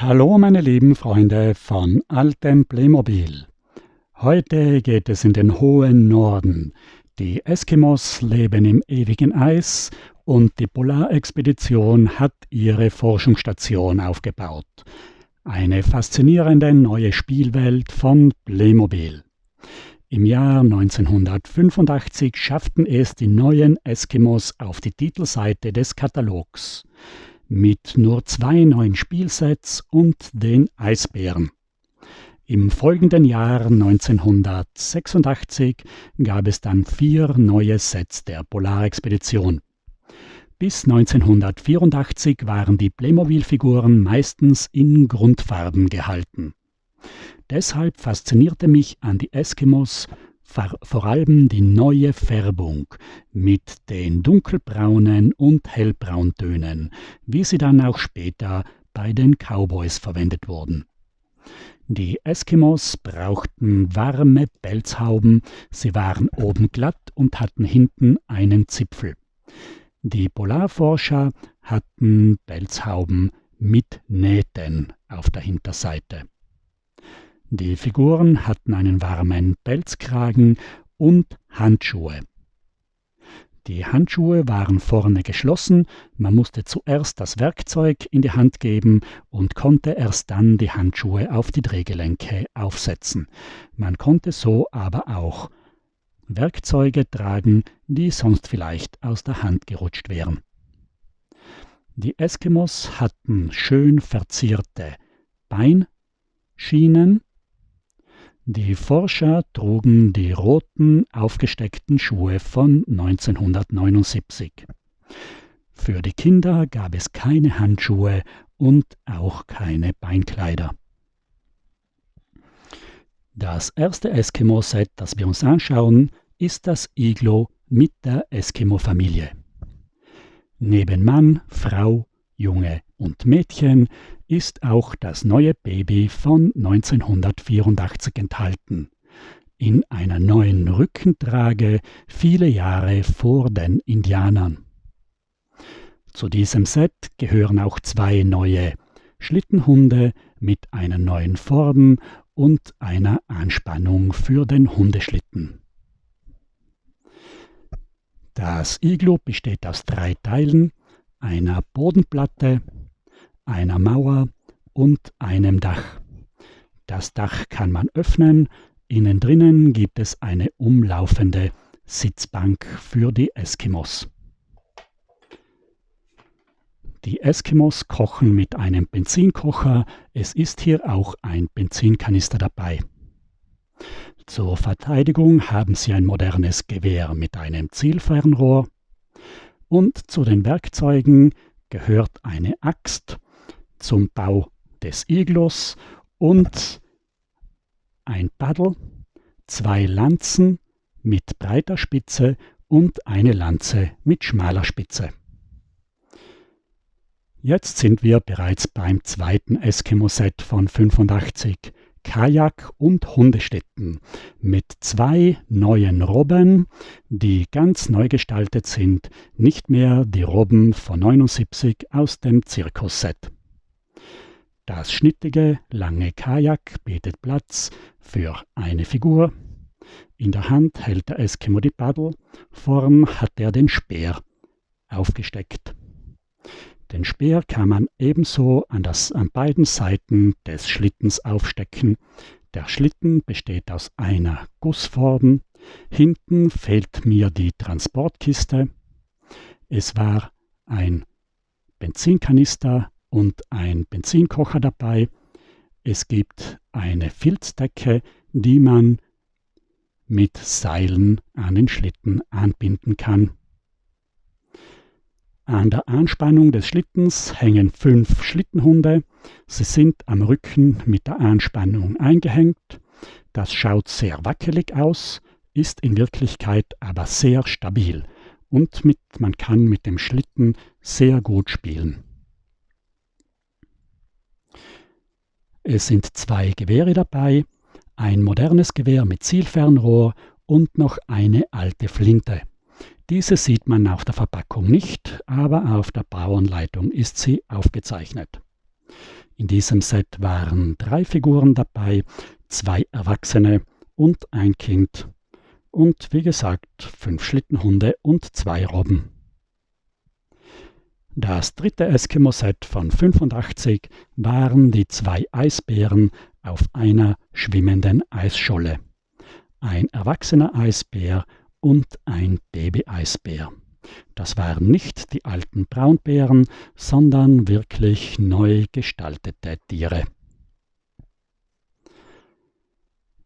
Hallo meine lieben Freunde von altem Playmobil. Heute geht es in den hohen Norden. Die Eskimos leben im ewigen Eis und die Polarexpedition hat ihre Forschungsstation aufgebaut. Eine faszinierende neue Spielwelt von Playmobil. Im Jahr 1985 schafften es die neuen Eskimos auf die Titelseite des Katalogs. Mit nur 2 neuen Spielsets und den Eisbären. Im folgenden Jahr 1986 gab es dann 4 neue Sets der Polarexpedition. Bis 1984 waren die Playmobil-Figuren meistens in Grundfarben gehalten. Deshalb faszinierte mich an die Eskimos vor allem die neue Färbung mit den dunkelbraunen und hellbrauntönen, wie sie dann auch später bei den Cowboys verwendet wurden. Die Eskimos brauchten warme Pelzhauben, sie waren oben glatt und hatten hinten einen Zipfel. Die Polarforscher hatten Pelzhauben mit Nähten auf der Hinterseite. Die Figuren hatten einen warmen Pelzkragen und Handschuhe. Die Handschuhe waren vorne geschlossen, man musste zuerst das Werkzeug in die Hand geben und konnte erst dann die Handschuhe auf die Drehgelenke aufsetzen. Man konnte so aber auch Werkzeuge tragen, die sonst vielleicht aus der Hand gerutscht wären. Die Eskimos hatten schön verzierte Beinschienen. Die Forscher trugen die roten, aufgesteckten Schuhe von 1979. Für die Kinder gab es keine Handschuhe und auch keine Beinkleider. Das erste Eskimo-Set, das wir uns anschauen, ist das Iglo mit der Eskimo-Familie. Neben Mann, Frau, Junge und Mädchen ist auch das neue Baby von 1984 enthalten, in einer neuen Rückentrage viele Jahre vor den Indianern. Zu diesem Set gehören auch 2 neue Schlittenhunde mit einer neuen Form und einer Anspannung für den Hundeschlitten. Das Iglu besteht aus 3 Teilen, einer Bodenplatte, einer Mauer und einem Dach. Das Dach kann man öffnen, innen drinnen gibt es eine umlaufende Sitzbank für die Eskimos. Die Eskimos kochen mit einem Benzinkocher, es ist hier auch ein Benzinkanister dabei. Zur Verteidigung haben sie ein modernes Gewehr mit einem Zielfernrohr und zu den Werkzeugen gehört eine Axt zum Bau des Iglos und ein Paddel, 2 Lanzen mit breiter Spitze und eine Lanze mit schmaler Spitze. Jetzt sind wir bereits beim zweiten Eskimo-Set von 85, Kajak und Hundeschlitten, mit 2 neuen Robben, die ganz neu gestaltet sind, nicht mehr die Robben von 79 aus dem Zirkusset. Das schnittige, lange Kajak bietet Platz für eine Figur. In der Hand hält der Eskimo die Paddel, vorn hat er den Speer aufgesteckt. Den Speer kann man ebenso an beiden Seiten des Schlittens aufstecken. Der Schlitten besteht aus einer Gussform. Hinten fehlt mir die Transportkiste. Es war ein Benzinkanister und ein Benzinkocher dabei. Es gibt eine Filzdecke, die man mit Seilen an den Schlitten anbinden kann. An der Anspannung des Schlittens hängen 5 Schlittenhunde. Sie sind am Rücken mit der Anspannung eingehängt. Das schaut sehr wackelig aus, ist in Wirklichkeit aber sehr stabil und man kann mit dem Schlitten sehr gut spielen. Es sind 2 Gewehre dabei, ein modernes Gewehr mit Zielfernrohr und noch eine alte Flinte. Diese sieht man auf der Verpackung nicht, aber auf der Bauanleitung ist sie aufgezeichnet. In diesem Set waren 3 Figuren dabei, 2 Erwachsene und ein Kind. Und wie gesagt, 5 Schlittenhunde und 2 Robben. Das dritte Eskimo-Set von 85 waren die 2 Eisbären auf einer schwimmenden Eisscholle. Ein erwachsener Eisbär und ein Baby-Eisbär. Das waren nicht die alten Braunbären, sondern wirklich neu gestaltete Tiere.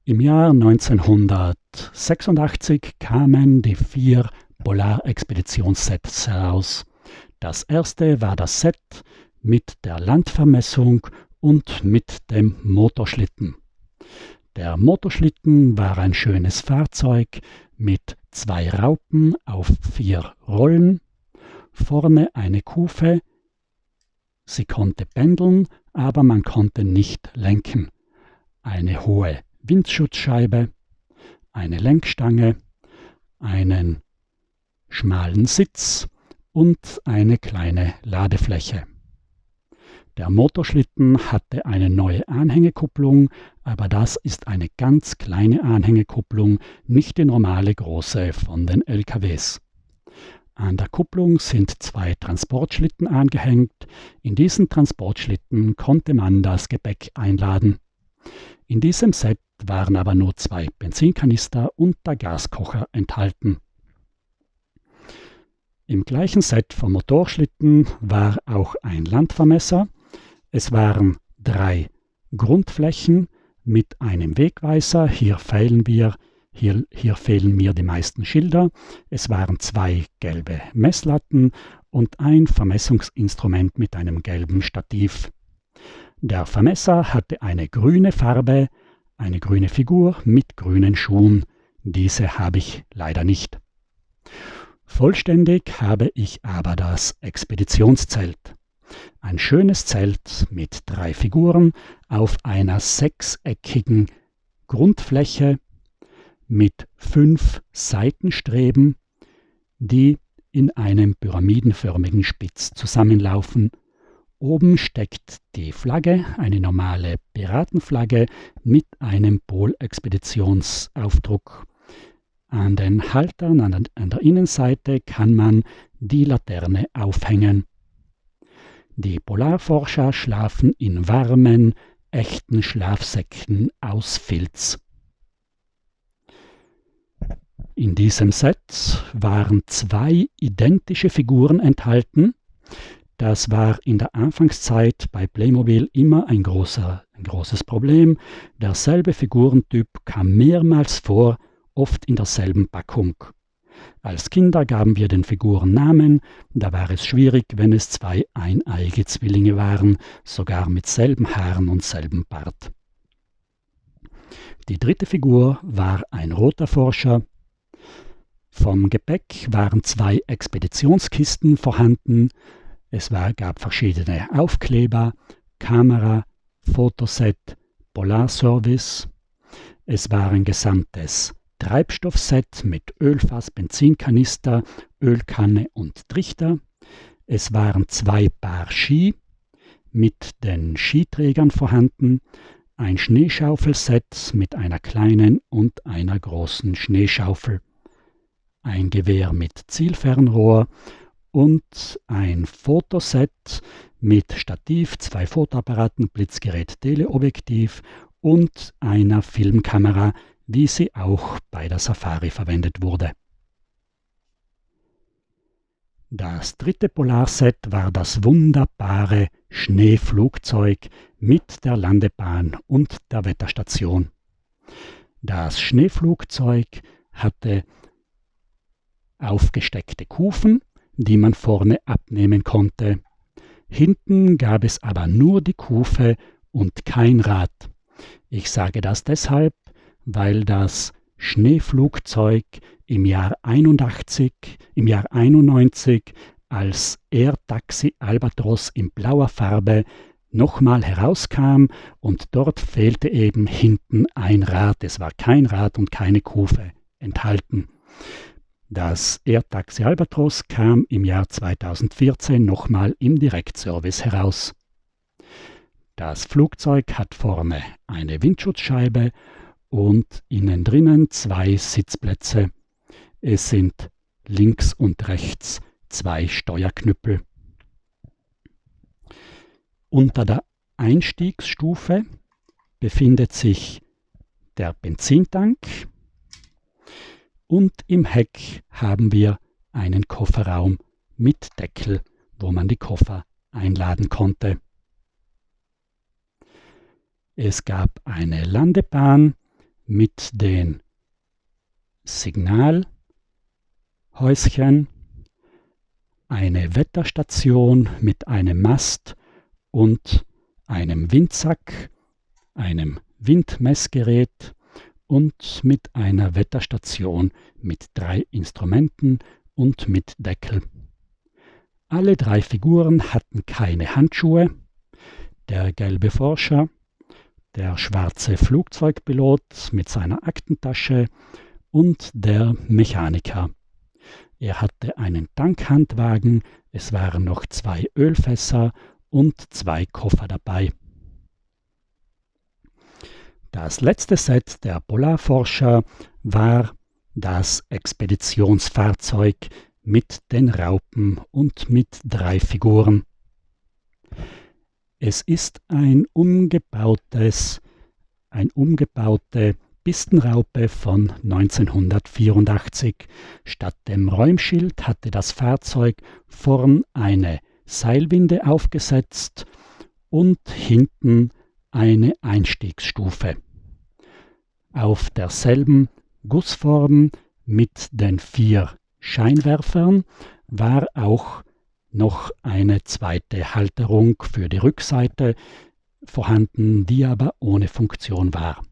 Im Jahr 1986 kamen die 4 Polarexpeditionssets heraus. Das erste war das Set mit der Landvermessung und mit dem Motorschlitten. Der Motorschlitten war ein schönes Fahrzeug mit 2 Raupen auf 4 Rollen, vorne eine Kufe. Sie konnte pendeln, aber man konnte nicht lenken. Eine hohe Windschutzscheibe, eine Lenkstange, einen schmalen Sitz und eine kleine Ladefläche. Der Motorschlitten hatte eine neue Anhängekupplung, aber das ist eine ganz kleine Anhängekupplung, nicht die normale große von den LKWs. An der Kupplung sind 2 Transportschlitten angehängt. In diesen Transportschlitten konnte man das Gepäck einladen. In diesem Set waren aber nur 2 Benzinkanister und der Gaskocher enthalten. Im gleichen Set vom Motorschlitten war auch ein Landvermesser. Es waren 3 Grundflächen mit einem Wegweiser. Hier fehlen mir die meisten Schilder. Es waren 2 gelbe Messlatten und ein Vermessungsinstrument mit einem gelben Stativ. Der Vermesser hatte eine grüne Farbe, eine grüne Figur mit grünen Schuhen. Diese habe ich leider nicht. Vollständig habe ich aber das Expeditionszelt. Ein schönes Zelt mit 3 Figuren auf einer 6-eckigen Grundfläche mit 5 Seitenstreben, die in einem pyramidenförmigen Spitz zusammenlaufen. Oben steckt die Flagge, eine normale Piratenflagge mit einem Polexpeditionsaufdruck. An den Haltern an der Innenseite kann man die Laterne aufhängen. Die Polarforscher schlafen in warmen, echten Schlafsäcken aus Filz. In diesem Set waren 2 identische Figuren enthalten. Das war in der Anfangszeit bei Playmobil immer ein großes Problem. Derselbe Figurentyp kam mehrmals vor, oft in derselben Packung. Als Kinder gaben wir den Figuren Namen, da war es schwierig, wenn es 2 eineige Zwillinge waren, sogar mit selben Haaren und selben Bart. Die dritte Figur war ein roter Forscher. Vom Gepäck waren 2 Expeditionskisten vorhanden. Es gab verschiedene Aufkleber, Kamera, Fotoset, Polarservice. Es war ein gesamtes Treibstoffset mit Ölfass, Benzinkanister, Ölkanne und Trichter. Es waren 2 Paar Ski mit den Skiträgern vorhanden, ein Schneeschaufelset mit einer kleinen und einer großen Schneeschaufel, ein Gewehr mit Zielfernrohr und ein Fotoset mit Stativ, 2 Fotoapparaten, Blitzgerät, Teleobjektiv und einer Filmkamera, wie sie auch bei der Safari verwendet wurde. Das dritte Polarset war das wunderbare Schneeflugzeug mit der Landebahn und der Wetterstation. Das Schneeflugzeug hatte aufgesteckte Kufen, die man vorne abnehmen konnte. Hinten gab es aber nur die Kufe und kein Rad. Ich sage das deshalb, weil das Schneeflugzeug im Jahr 91 als Air Taxi Albatros in blauer Farbe nochmal herauskam und dort fehlte eben hinten ein Rad. Es war kein Rad und keine Kufe enthalten. Das Air Taxi Albatros kam im Jahr 2014 nochmal im Direktservice heraus. Das Flugzeug hat vorne eine Windschutzscheibe und innen drinnen 2 Sitzplätze. Es sind links und rechts 2 Steuerknüppel. Unter der Einstiegsstufe befindet sich der Benzintank und im Heck haben wir einen Kofferraum mit Deckel, wo man die Koffer einladen konnte. Es gab eine Landebahn mit den Signalhäuschen, eine Wetterstation mit einem Mast und einem Windsack, einem Windmessgerät und mit einer Wetterstation mit 3 Instrumenten und mit Deckel. Alle 3 Figuren hatten keine Handschuhe. Der gelbe Forscher, der schwarze Flugzeugpilot mit seiner Aktentasche und der Mechaniker. Er hatte einen Tankhandwagen, es waren noch 2 Ölfässer und 2 Koffer dabei. Das letzte Set der Polarforscher war das Expeditionsfahrzeug mit den Raupen und mit 3 Figuren. Es ist eine umgebaute Pistenraupe von 1984. Statt dem Räumschild hatte das Fahrzeug vorn eine Seilwinde aufgesetzt und hinten eine Einstiegsstufe. Auf derselben Gussform mit den 4 Scheinwerfern war auch noch eine zweite Halterung für die Rückseite vorhanden, die aber ohne Funktion war.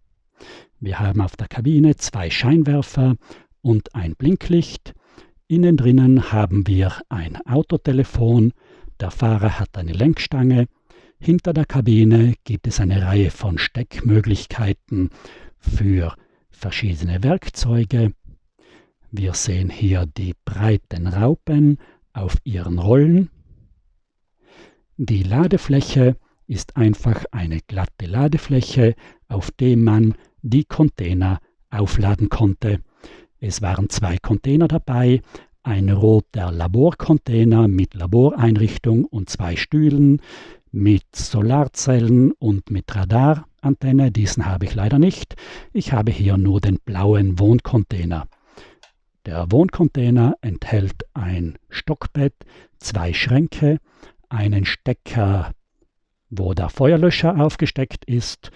Wir haben auf der Kabine 2 Scheinwerfer und ein Blinklicht. Innen drinnen haben wir ein Autotelefon. Der Fahrer hat eine Lenkstange. Hinter der Kabine gibt es eine Reihe von Steckmöglichkeiten für verschiedene Werkzeuge. Wir sehen hier die breiten Raupen auf ihren Rollen. Die Ladefläche ist einfach eine glatte Ladefläche, auf der man die Container aufladen konnte. Es waren 2 Container dabei, ein roter Laborcontainer mit Laboreinrichtung und 2 Stühlen mit Solarzellen und mit Radarantenne. Diesen habe ich leider nicht. Ich habe hier nur den blauen Wohncontainer. Der Wohncontainer enthält ein Stockbett, 2 Schränke, einen Stecker, wo der Feuerlöscher aufgesteckt ist.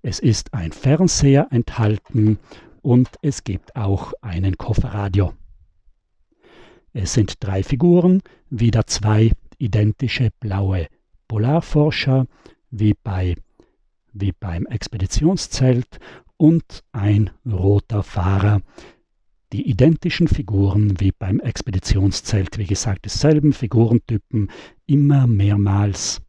Es ist ein Fernseher enthalten und es gibt auch einen Kofferradio. Es sind 3 Figuren, wieder 2 identische blaue Polarforscher, wie beim Expeditionszelt, und ein roter Fahrer. Die identischen Figuren wie beim Expeditionszelt, wie gesagt, dieselben Figurentypen, immer mehrmals.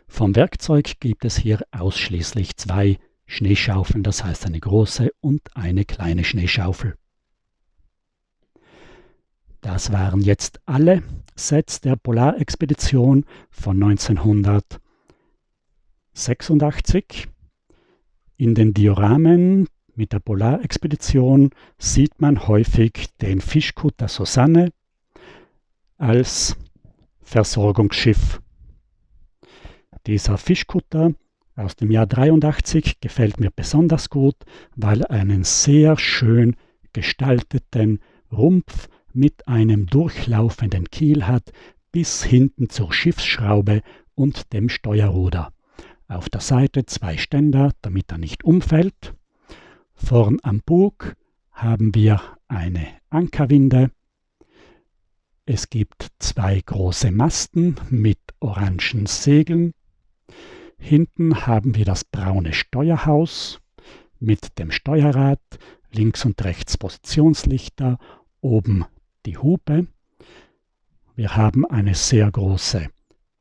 Vom Werkzeug gibt es hier ausschließlich 2 Schneeschaufeln, das heißt eine große und eine kleine Schneeschaufel. Das waren jetzt alle Sets der Polarexpedition von 1986. In den Dioramen mit der Polarexpedition sieht man häufig den Fischkutter Susanne als Versorgungsschiff. Dieser Fischkutter aus dem Jahr 83 gefällt mir besonders gut, weil er einen sehr schön gestalteten Rumpf mit einem durchlaufenden Kiel hat, bis hinten zur Schiffsschraube und dem Steuerruder. Auf der Seite 2 Ständer, damit er nicht umfällt. Vorn am Bug haben wir eine Ankerwinde. Es gibt 2 große Masten mit orangen Segeln. Hinten haben wir das braune Steuerhaus mit dem Steuerrad, links und rechts Positionslichter, oben die Hupe. Wir haben eine sehr große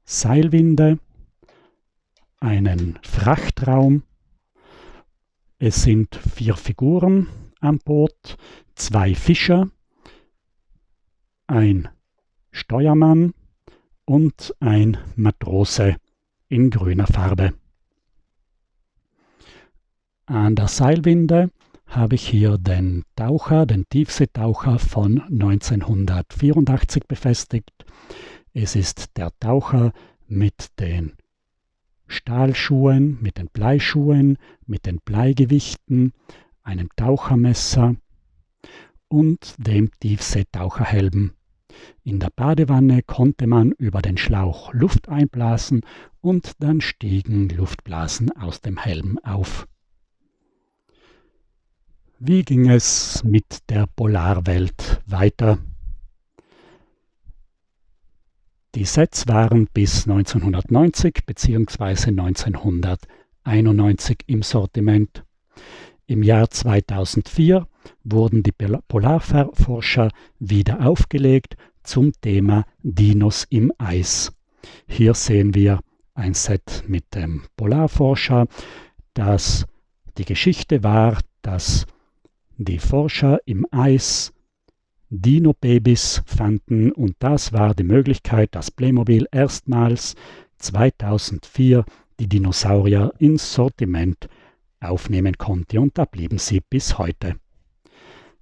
Seilwinde, einen Frachtraum. Es sind 4 Figuren an Bord, 2 Fischer, ein Steuermann und ein Matrose in grüner Farbe. An der Seilwinde habe ich hier den Tiefseetaucher von 1984 befestigt. Es ist der Taucher mit den Stahlschuhen, mit den Bleischuhen, mit den Bleigewichten, einem Tauchermesser und dem Tiefseetaucherhelm. In der Badewanne konnte man über den Schlauch Luft einblasen und dann stiegen Luftblasen aus dem Helm auf. Wie ging es mit der Polarwelt weiter? Die Sets waren bis 1990 bzw. 1991 im Sortiment. Im Jahr 2004 wurden die Polarforscher wieder aufgelegt zum Thema Dinos im Eis. Hier sehen wir ein Set mit dem Polarforscher. Die Geschichte war, dass die Forscher im Eis Dino-Babys fanden und das war die Möglichkeit, dass Playmobil erstmals 2004 die Dinosaurier ins Sortiment aufnehmen konnte und da blieben sie bis heute.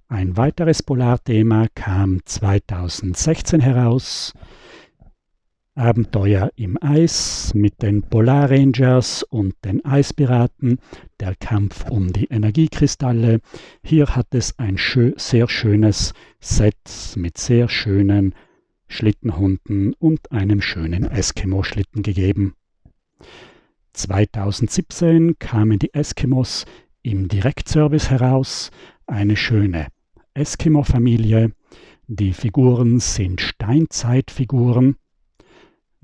Ein weiteres Polarthema kam 2016 heraus. Abenteuer im Eis mit den Polar Rangers und den Eispiraten, der Kampf um die Energiekristalle. Hier hat es ein sehr schönes Set mit sehr schönen Schlittenhunden und einem schönen Eskimo-Schlitten gegeben. 2017 kamen die Eskimos im Direktservice heraus, eine schöne Eskimo-Familie. Die Figuren sind Steinzeitfiguren.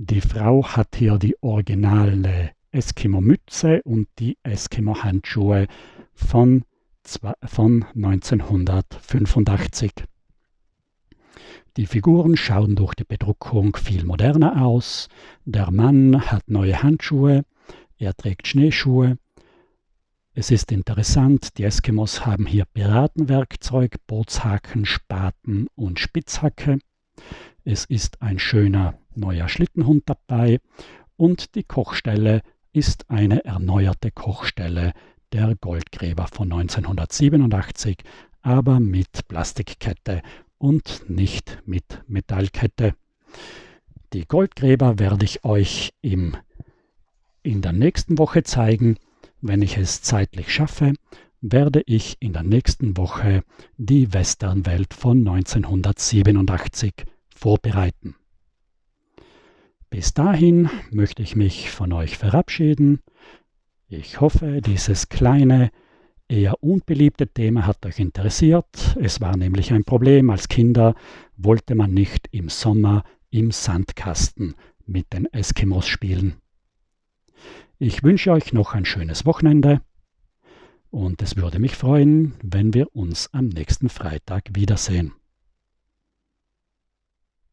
Die Frau hat hier die originale Eskimo-Mütze und die Eskimo-Handschuhe von 1985. Die Figuren schauen durch die Bedruckung viel moderner aus. Der Mann hat neue Handschuhe, er trägt Schneeschuhe. Es ist interessant, die Eskimos haben hier Piratenwerkzeug, Bootshaken, Spaten und Spitzhacke. Es ist ein schöner neuer Schlittenhund dabei und die Kochstelle ist eine erneuerte Kochstelle der Goldgräber von 1987, aber mit Plastikkette und nicht mit Metallkette. Die Goldgräber werde ich euch in der nächsten Woche zeigen. Wenn ich es zeitlich schaffe, werde ich in der nächsten Woche die Westernwelt von 1987 vorbereiten. Bis dahin möchte ich mich von euch verabschieden. Ich hoffe, dieses kleine, eher unbeliebte Thema hat euch interessiert. Es war nämlich ein Problem. Als Kinder wollte man nicht im Sommer im Sandkasten mit den Eskimos spielen. Ich wünsche euch noch ein schönes Wochenende und es würde mich freuen, wenn wir uns am nächsten Freitag wiedersehen.